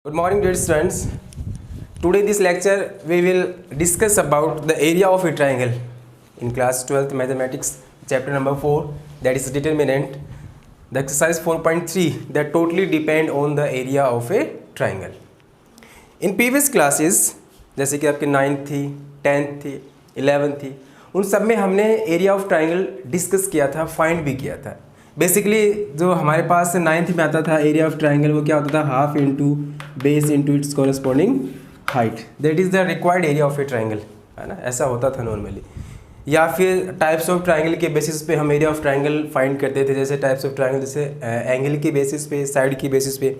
Good morning, dear students. Today, this lecture we will discuss about the area of a triangle in class 12th mathematics, chapter number 4, that is determinant. The exercise 4.3 that totally depend on the area of a triangle. In previous classes, जैसे कि आपके 9th थी, 10th थी, 11th थी, उन सब में हमने एरिया ऑफ ट्राइंगल डिस्कस किया था, फाइंड भी किया था. बेसिकली जो हमारे पास 9th में आता था एरिया ऑफ ट्राइंगल, वो क्या होता था? Half into base into its corresponding height, that is the required area of a triangle, है ना. ऐसा होता था नॉर्मली. या फिर टाइप्स ऑफ ट्राइंगल के बेसिस पे हम एरिया ऑफ ट्राइंगल फाइंड करते थे. जैसे टाइप्स ऑफ ट्राइंगल, जैसे एंगल की बेसिस पे, साइड की बेसिस पे.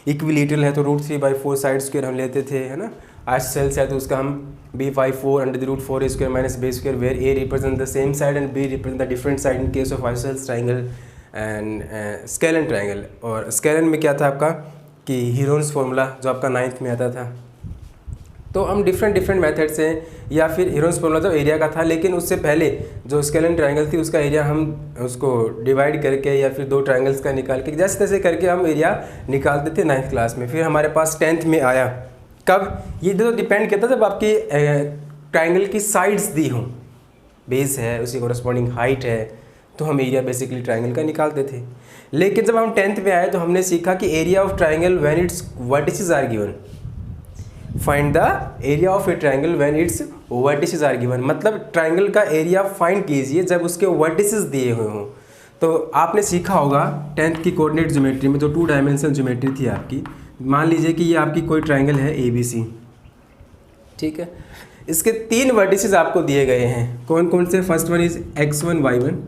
इक्विलेटरल है तो √3/4 साइड स्क्वायर हम लेते थे, है ना. आइसोसेल्स है तो उसका हम b/4 √4 square minus b square, where a represent the same side and b represent the different side in case of isosceles triangle and scalene triangle. और स्केलन में क्या था आपका कि हीरोन्स फॉर्मूला जो आपका 9th में आता था. तो हम डिफरेंट मेथड से, या फिर हीरोन्स फॉर्मूला जो एरिया का था, लेकिन उससे पहले जो स्केलन ट्राइंगल थी उसका एरिया हम उसको डिवाइड करके या फिर 2 ट्राइंगल्स का निकाल के जैसे तैसे करके हम एरिया निकालते थे 9th क्लास में. फिर हमारे पास 10th में आया. कब? ये तो डिपेंड करता जब आपकी ट्राइंगल की साइड्स दी हों, बेस है उसी कॉरस्पॉन्डिंग हाइट है, तो हम एरिया बेसिकली ट्राइंगल का निकालते थे. लेकिन जब हम 10th में आए तो हमने सीखा कि area of triangle when its vertices are given. Find the area of a triangle when its vertices are given, मतलब ट्राइंगल का एरिया फाइंड कीजिए जब उसके वर्टिसेस दिए हुए हों. तो आपने सीखा होगा 10th की कोऑर्डिनेट ज्योमेट्री में, जो 2 डायमेंशनल ज्योमेट्री थी आपकी. मान लीजिए कि ये आपकी कोई ट्राइंगल है ABC, ठीक है. इसके 3 वर्टिसेस आपको दिए गए हैं. कौन कौन से? First one is x1 y1,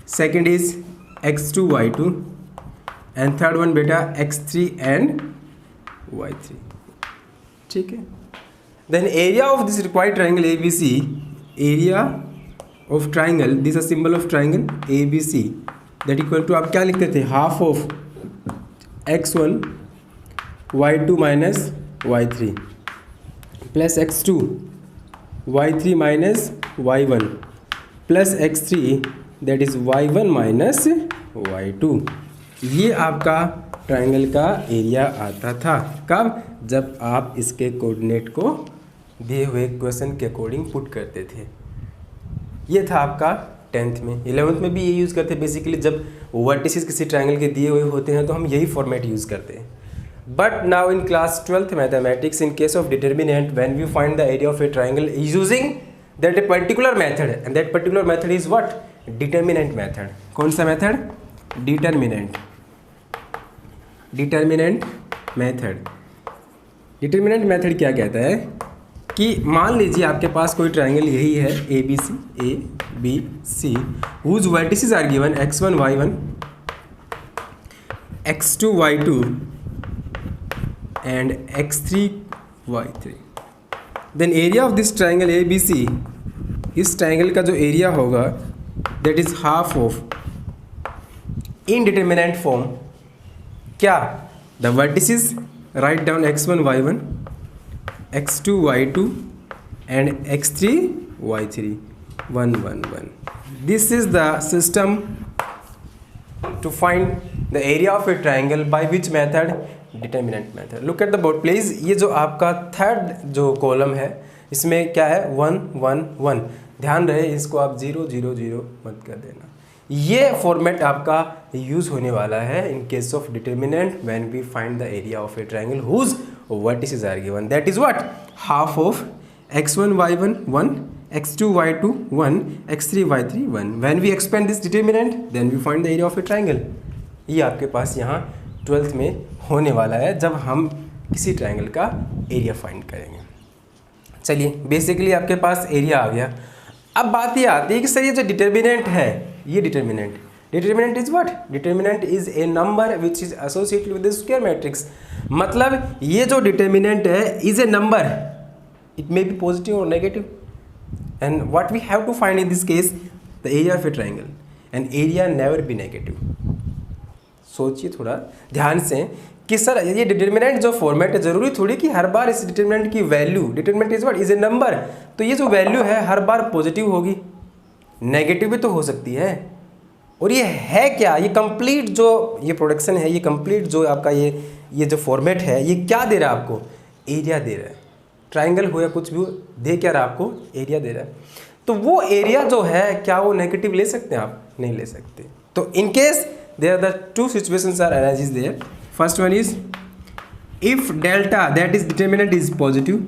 second is x2 y2 and third one बेटा x3 एंड y3, ठीक है. Then area of this required triangle ABC, area of triangle, this a symbol of triangle ABC, that equal to आप क्या लिखते थे? Half of x1 y2 minus y3 plus x2 y3 minus y1 plus x3 that is y1 minus y2. ये आपका triangle का area आता था. कब? जब आप इसके कोऑर्डिनेट को दिए हुए क्वेश्चन के अकॉर्डिंग पुट करते थे. ये था आपका 10th में. 11th में भी ये यूज़ करते हैं. बेसिकली जब वर्टिसेस किसी ट्राइंगल के दिए हुए होते हैं तो हम यही फॉर्मेट यूज़ करते हैं. But now in class 12th mathematics, in case of determinant, when we find the area of a triangle using that a particular method, and that particular method is what? Determinant method. कौन सा मेथड? Determinant method. Determinant method क्या कहता है कि मान लीजिए आपके पास कोई ट्राइंगल यही है ABC whose vertices are given x1 y1 x2 y2 and x3 y3. then area of this triangle ABC, इस ट्राइंगल का जो एरिया होगा that is half of indeterminate form. क्या? the vertices, write down x1 y1 x2 y2 and x3 y3 1 1 1. This is the system to find the area of a triangle by which method? Determinant method. Look at the board please. ये जो आपका third जो column है इसमें क्या है? 1 1 1. ध्यान रहे इसको आप 0 0 0 मत कर देना. ये फॉर्मेट आपका यूज़ होने वाला है in case of determinant when we find the area of a triangle whose vertices are given, that is what? Half of x1 y1 1 x2 y2 1 x3 y3 1. When we expand this determinant then we find the area of a triangle. ये आपके पास यहाँ 12th में होने वाला है जब हम किसी ट्राइंगल का एरिया फाइंड करेंगे. चलिए, बेसिकली आपके पास एरिया आ गया. अब बात ये आती है कि सर ये जो डिटर्मिनेंट है, ये determinant is what? Determinant is a number which is associated with the square matrix. मतलब ये जो डिटर्मिनेंट है is a number. It may be positive और negative, and what we have to find in this case? The area of a triangle, and area never be negative. सोचिए थोड़ा ध्यान से कि सर ये डिटर्मिनेंट जो फॉर्मेट है, ज़रूरी थोड़ी कि हर बार इस डिटर्मिनेंट की value, determinant is what? Is a number. तो ये जो वैल्यू है हर बार पॉजिटिव होगी, नेगेटिव भी तो हो सकती है. और ये है क्या? ये कंप्लीट जो ये प्रोडक्शन है, ये कंप्लीट जो आपका ये ये जो फॉर्मेट है ये क्या दे रहा है आपको, एरिया दे रहा है। ट्राइंगल हो या कुछ भी हो, दे क्या रहा है आपको, एरिया दे रहा है। तो वो एरिया जो है क्या वो नेगेटिव ले सकते हैं आप, नहीं ले सकते। तो in case there are the two situations are arises there. First one is if delta that is determinant is positive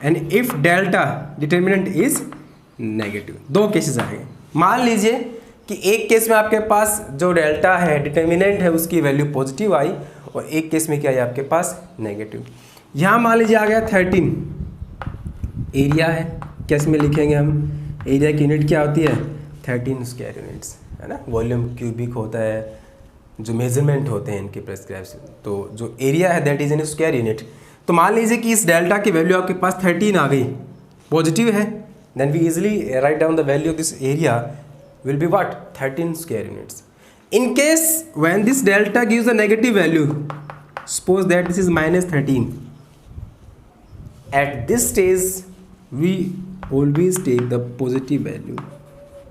and if delta determinant is negative. दो केसेस आएंगे। मान लीजिए कि एक केस में आपके पास जो डेल्टा है डिटर्मिनेंट है उसकी वैल्यू पॉजिटिव आई और एक केस में क्या आई आपके पास, नेगेटिव। यहाँ मान लीजिए आ गया 13 एरिया है, कैसे में लिखेंगे हम, एरिया की यूनिट क्या होती है 13 स्क्वायर यूनिट्स, है ना। वॉल्यूम क्यूबिक होता है, जो मेजरमेंट होते हैं इनके प्रेस्क्राइब। तो जो एरिया है that is in square unit. तो मान लीजिए कि इस डेल्टा की वैल्यू आपके पास 13 आ गई, पॉजिटिव है, then we easily write down the value of this area will be what, 13 square units. In case when this delta gives a negative value, suppose that this is -13, at this stage we always take the positive value,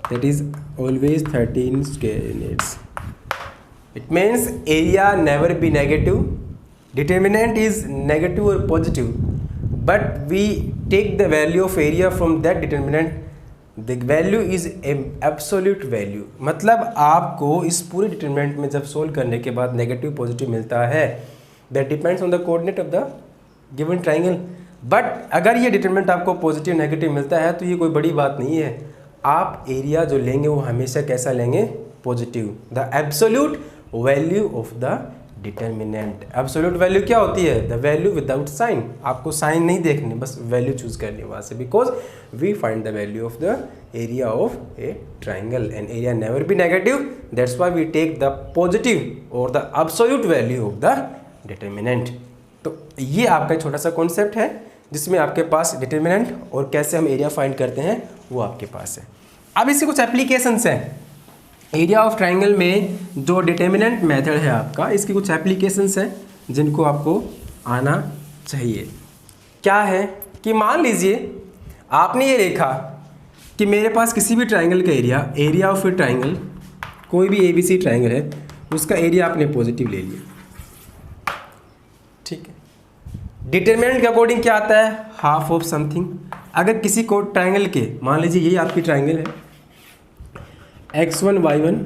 that is always 13 square units. It means area never be negative, determinant is negative or positive, but we take the value of area from that determinant, the value is an absolute value. मतलब आपको इस पूरे determinant में जब solve करने के बाद negative positive मिलता है, that depends on the coordinate of the given triangle. But अगर ये डिटरमिनेंट आपको पॉजिटिव नेगेटिव मिलता है तो ये कोई बड़ी बात नहीं है। आप एरिया जो लेंगे वो हमेशा कैसा लेंगे, positive. The absolute value of the determinant. Absolute value क्या होती है, द वैल्यू विदाउट साइन। आपको साइन नहीं देखनी, बस वैल्यू चूज करनी वहाँ से, because we find the value of the area of a triangle and area never be negative, that's why we take the positive और the absolute value of the determinant. तो ये आपका छोटा सा कॉन्सेप्ट है जिसमें आपके पास डिटरमिनेंट और कैसे हम एरिया फाइंड करते हैं वो आपके पास है। अब इसके कुछ एप्लीकेशंस हैं। एरिया ऑफ ट्राइंगल में जो डिटरमिनेंट मेथड है आपका, इसकी कुछ एप्लीकेशंस हैं जिनको आपको आना चाहिए। क्या है कि मान लीजिए आपने ये देखा कि मेरे पास किसी भी ट्राइंगल का एरिया ऑफ ए ट्राइंगल, कोई भी ABC ट्राइंगल है, उसका एरिया आपने पॉजिटिव ले लिया, ठीक है। डिटरमिनेंट के अकॉर्डिंग क्या आता है, हाफ ऑफ समथिंग। अगर किसी को ट्राइंगल के, मान लीजिए ये आपकी ट्राइंगल है, x1 y1,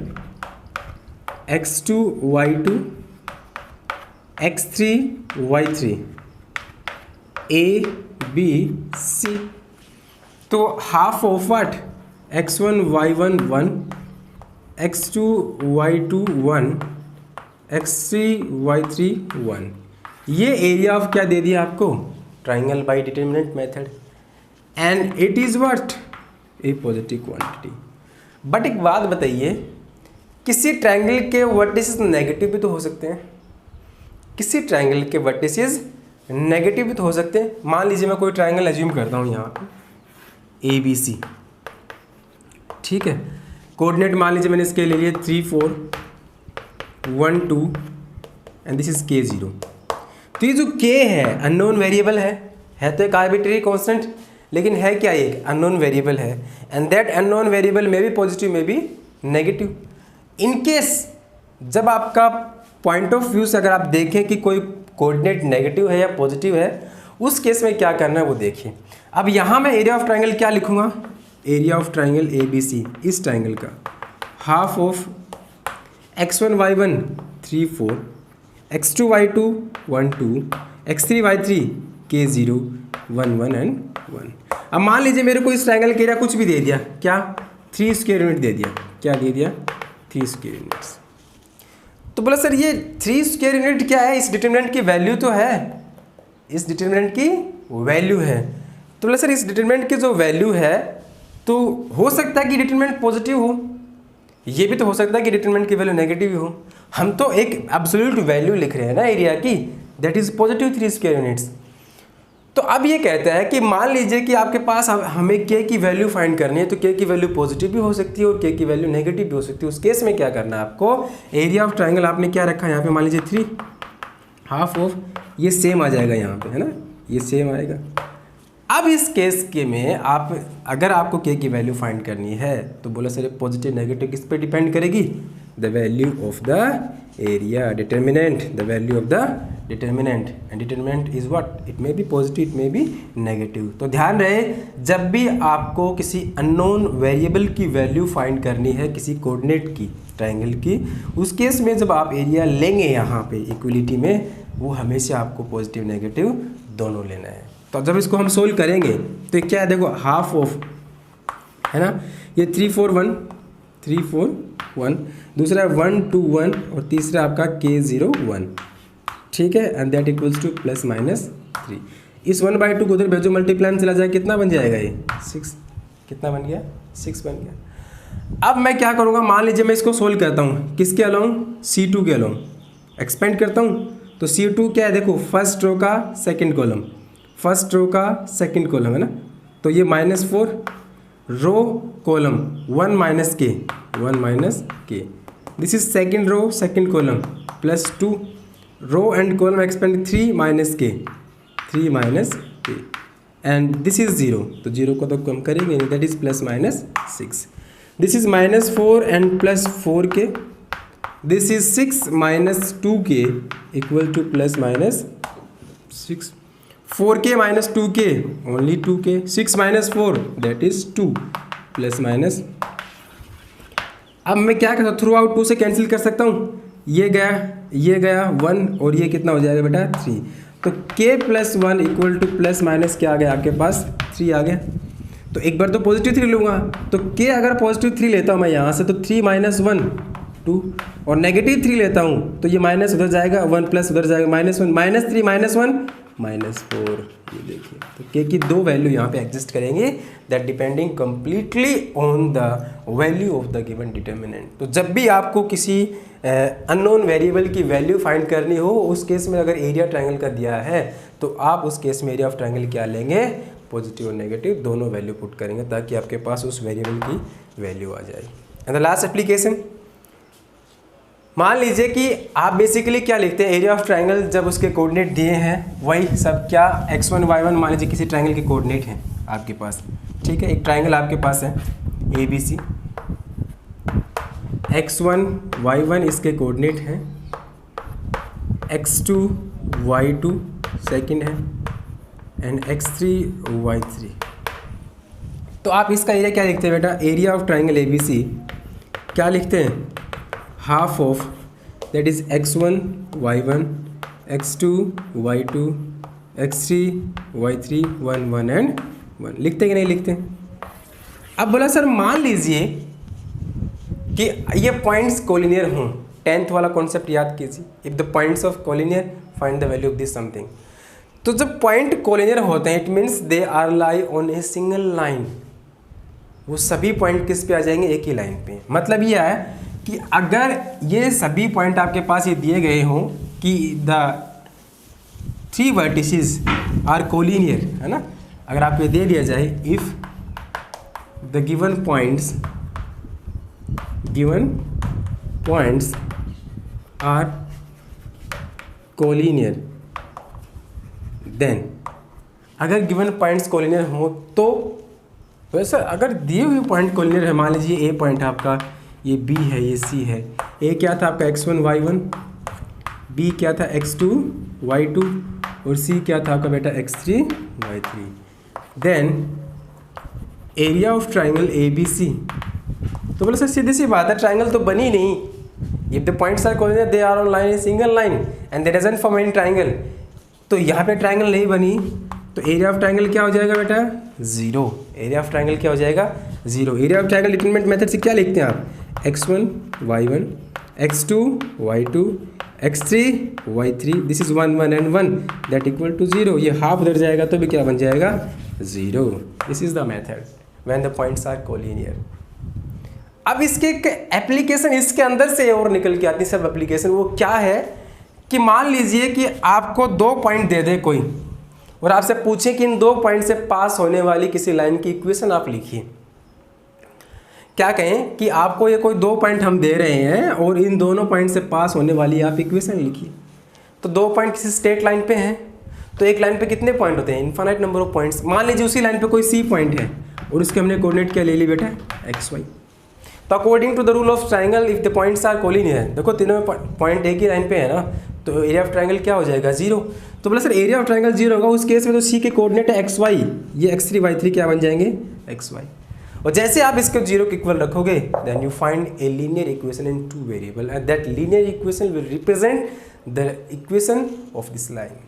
x2 y2, x3 y3, a b c। तो half of what, x1 y1 1, x2 y2 1, x3 y3 1। ये एरिया ऑफ क्या दे दिया आपको, triangle by determinant method, and it is what, a positive quantity. But एक बात बताइए, किसी ट्राइंगल के वर्टिसेस नेगेटिव भी तो हो सकते हैं, किसी ट्राइंगल के वर्टिसेस नेगेटिव भी तो हो सकते हैं। मान लीजिए मैं कोई ट्राइंगल एज्यूम करता हूँ यहाँ पे ABC, ठीक है। कोऑर्डिनेट मान लीजिए मैंने इसके ले लिए 3 4 1 2 एंड दिस इज K0। तो ये जो K है अननोन वेरिएबल है तो एक आर्बिट्रेरी कांस्टेंट, लेकिन है क्या, एक अननोन वेरिएबल है, एंड दैट अननोन वेरिएबल में भी पॉजिटिव में भी नेगेटिव। इन केस जब आपका पॉइंट ऑफ व्यू से अगर आप देखें कि कोई कोऑर्डिनेट नेगेटिव है या पॉजिटिव है, उस केस में क्या करना है वो देखिए। अब यहाँ मैं एरिया ऑफ ट्राइंगल क्या लिखूँगा, एरिया ऑफ ट्राइंगल ABC, इस ट्राइंगल का half of x1 y1 3 4, x2 y2 1 2, x3 y3 K0 1 1 and 1। अब मान लीजिए मेरे को इस ट्राइंगल का एरिया कुछ भी दे दिया, क्या 3 स्क्वायर यूनिट दे दिया, क्या दे दिया 3 स्क्वायर यूनिट्स। तो बोला सर ये 3 स्क्वायर यूनिट क्या है, इस डिटरमिनेंट की वैल्यू तो है, इस डिटरमिनेंट की वैल्यू है। तो बोला सर इस डिटरमिनेंट की जो वैल्यू है तो हो सकता है कि डिटरमिनेंट पॉजिटिव हो, ये भी तो हो सकता है कि डिटरमिनेंट की वैल्यू नेगेटिव ही हो। हम तो एक एब्सोल्यूट वैल्यू लिख रहे हैं ना एरिया की, that is positive 3 square units. तो अब ये कहता है कि मान लीजिए कि आपके पास हमें K की वैल्यू फाइंड करनी है, तो K की वैल्यू पॉजिटिव भी हो सकती है और K की वैल्यू नेगेटिव भी हो सकती है। उस केस में क्या करना है आपको, एरिया ऑफ ट्राइंगल आपने क्या रखा है यहाँ पे, मान लीजिए 3, हाफ ऑफ, ये सेम आ जाएगा यहाँ पे, है ना, ये सेम आएगा। अब इस केस के में आप अगर आपको K की वैल्यू फाइंड करनी है तो बोला सर पॉजिटिव नेगेटिव किस पे डिपेंड करेगी, the value of the area, determinant, the value of the determinant, and determinant is what, it may be positive, it may be negative. तो ध्यान रहे, जब भी आपको किसी अननोन वेरिएबल की वैल्यू फाइंड करनी है किसी कोऑर्डिनेट की, ट्राइंगल की, उस केस में जब आप एरिया लेंगे यहाँ पे इक्वलिटी में, वो हमेशा आपको पॉजिटिव नेगेटिव दोनों लेना है. तो जब इसको हम सोल्व करेंगे तो क्या है, देखो हाफ ऑफ है ना, ये 3 4 1 3 4 1, दूसरा 1 2 1 और तीसरा आपका k0 1, ठीक है, and that equals two plus minus 3. इस 1/2 को उधर भेजो, मल्टीप्लाई में चला जाए, कितना बन जाएगा ये 6, कितना बन गया 6 बन गया. अब मैं क्या करूँगा, मान लीजिए मैं इसको सोल्व करता हूँ किसके अलोंग, C2 के अलोंग एक्सपेंड करता हूँ. तो C2 क्या है, देखो फर्स्ट रो का सेकंड कॉलम, फर्स्ट रो का सेकंड कॉलम है ना, तो ये -4 row column 1 minus k, this is second row second column +2 row and column expand 3 minus k and this is 0, तो 0 को तो कम करेंगे नहीं, that is +-6. This is -4 and +4k, this is 6 - 2k equal to +-6. 4k - 2k only 2k, 6 - 4 दैट इज 2 +-. अब मैं क्या कर सकता हूँ, थ्रू आउट 2 से कैंसिल कर सकता हूँ, ये गया 1 और ये कितना हो जाएगा बेटा 3. तो k + 1 इक्वल टू ± क्या आ गया आपके पास 3 आ गया. तो एक बार तो पॉजिटिव 3 लूँगा, तो k अगर पॉजिटिव 3 लेता हूँ मैं यहाँ से, तो 3 - 1 2, और नेगेटिव 3 लेता हूँ तो ये माइनस उधर जाएगा, 1 प्लस उधर जाएगा, -1 -3 -1 -4. ये देखिए, तो k की 2 वैल्यू यहाँ पे एग्जिस्ट करेंगे, that depending completely on the value of the given determinant. तो जब भी आपको किसी अननोन वेरिएबल की वैल्यू फाइंड करनी हो, उस केस में अगर एरिया ट्रायंगल का दिया है तो आप उस केस में एरिया ऑफ ट्रायंगल क्या लेंगे, पॉजिटिव और नेगेटिव दोनों वैल्यू पुट करेंगे, ताकि आपके पास उस वेरिएबल की वैल्यू आ जाए. एंड द लास्ट एप्लीकेशन, मान लीजिए कि आप बेसिकली क्या लिखते हैं, एरिया ऑफ ट्रायंगल जब उसके कोऑर्डिनेट दिए हैं वही सब क्या x1 y1, मान लीजिए किसी ट्रायंगल के कोऑर्डिनेट हैं आपके पास, ठीक है, एक ट्रायंगल आपके पास है ABC, x1 y1 इसके कोऑर्डिनेट हैं, x2 y2 सेकंड है एंड x3 y3. तो आप इसका एरिया क्या लिखते हैं बेटा, एरिया ऑफ ट्रायंगल ABC क्या लिखते हैं, half of that is x1 y1 x2 y2 x3 y3 1 1 and 1. लिखते कि नहीं लिखते. अब बोला सर मान लीजिए कि ये पॉइंट्स कोलिनियर हों, 10th वाला कॉन्सेप्ट याद कीजिए, if the points of collinear find the value of this something. तो जब पॉइंट कोलिनियर होते हैं it means they are lie on a single line, वो सभी पॉइंट किस पे आ जाएंगे, एक ही लाइन पे. मतलब ये है कि अगर ये सभी पॉइंट आपके पास ये दिए गए हों कि द 3 वर्टिसेस आर कोलिनियर, है ना, अगर आपको दे दिया जाए if the given points are collinear, then अगर गिवन पॉइंट्स कोलिनियर हो तो वैसे अगर दिए हुए पॉइंट कोलिनियर है, मान लीजिए ए पॉइंट आपका ये B है, ये C है, A क्या था आपका x1 y1, B क्या था x2 y2 और C क्या था आपका बेटा x3 y3. Then area of triangle ABC. तो बोले सर सीधी सी बात है, ट्राइंगल तो बनी नहीं, if the points are collinear they are on line single line and they doesn't form any triangle. तो यहाँ पे ट्राइंगल नहीं बनी, तो एरिया ऑफ ट्राइंगल क्या हो जाएगा बेटा 0. एरिया ऑफ ट्राइंगल क्या हो जाएगा 0. Area of triangle determinant method से क्या लिखते हैं आप, x1 y1 x2 y2 x3 y3, this is 1 1 and 1 that equal to 0. ये हाफ उधर जाएगा तो भी क्या बन जाएगा 0. This is the method when the points are collinear. अब इसके एप्लीकेशन इसके अंदर से और निकल के आती है सब एप्लीकेशन. वो क्या है कि मान लीजिए कि आपको 2 पॉइंट दे दे कोई और आपसे पूछे कि इन 2 पॉइंट से पास होने वाली किसी लाइन की इक्वेशन आप लिखिए. क्या कहें कि आपको ये कोई 2 पॉइंट हम दे रहे हैं और इन दोनों पॉइंट से पास होने वाली आप इक्वेशन लिखिए. तो 2 पॉइंट किसी स्ट्रेट लाइन पे हैं, तो एक लाइन पे कितने पॉइंट होते हैं, इनफाइनाइट नंबर ऑफ पॉइंट्स. मान लीजिए उसी लाइन पे कोई C पॉइंट है और उसके हमने कोऑर्डिनेट क्या ले ली बेटा xy. तो according to the rule of triangle if the points are collinear, देखो तीनों में पॉइंट एक ही लाइन पे है ना, तो एरिया ऑफ ट्राइंगल क्या हो जाएगा 0। तो बोला सर एरिया ऑफ ट्राइंगल 0 होगा, उस केस में तो सी के कोऑर्डिनेट है एक्स वाई, ये x3 y3 क्या बन जाएंगे एक्स वाई। और जैसे आप इसको 0 के इक्वल रखोगे then you find a linear equation in 2 variable and that linear equation will represent the equation of this line.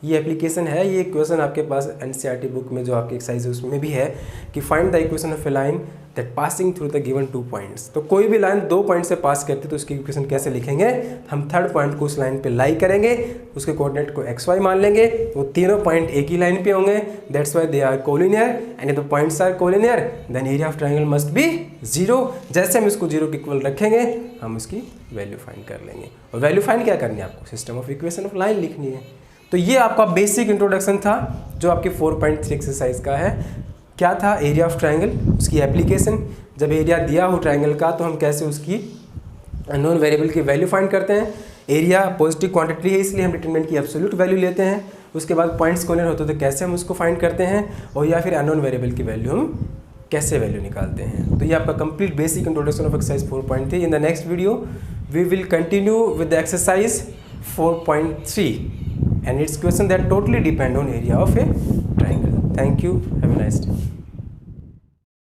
ये एप्लीकेशन है, ये इक्वेशन आपके पास एनसीईआरटी बुक में जो आपके एक्सरसाइज है उसमें भी है कि find the equation of A line that passing through the given 2 points. तो कोई भी लाइन 2 पॉइंट से पास करती है तो उसकी इक्वेशन कैसे लिखेंगे, हम थर्ड पॉइंट को उस लाइन पे लाई करेंगे, उसके कोऑर्डिनेट को एक्स वाई मान लेंगे, वो तीनों पॉइंट एक ही लाइन पे होंगे, that's why they are collinear and if the points are collinear then area of triangle must be 0। जैसे हम इसको 0 के इक्वल रखेंगे हम उसकी वैल्यू फाइंड कर लेंगे। और वैल्यू फाइंड क्या करनी है आपको, system of equation of line लिखनी है। तो ये आपका बेसिक इंट्रोडक्शन था जो आपके 4.3 एक्सरसाइज का है। क्या था एरिया ऑफ ट्राइंगल, उसकी एप्लीकेशन, जब एरिया दिया हो ट्राइंगल का तो हम कैसे उसकी अननोन वेरिएबल की वैल्यू फाइंड करते हैं। एरिया पॉजिटिव क्वांटिटी है इसलिए हम डिटरमिनेंट की एब्सोल्यूट वैल्यू लेते हैं। उसके बाद पॉइंट्स कोलिनियर होते तो कैसे हम उसको फाइंड करते हैं, और या फिर अननोन वेरिएबल की वैल्यू हम कैसे वैल्यू निकालते हैं। तो ये आपका complete basic introduction of exercise 4.3। In the next video we will continue with the exercise 4.3 and its question that totally depend on area of a triangle. Thank you. Have a nice day.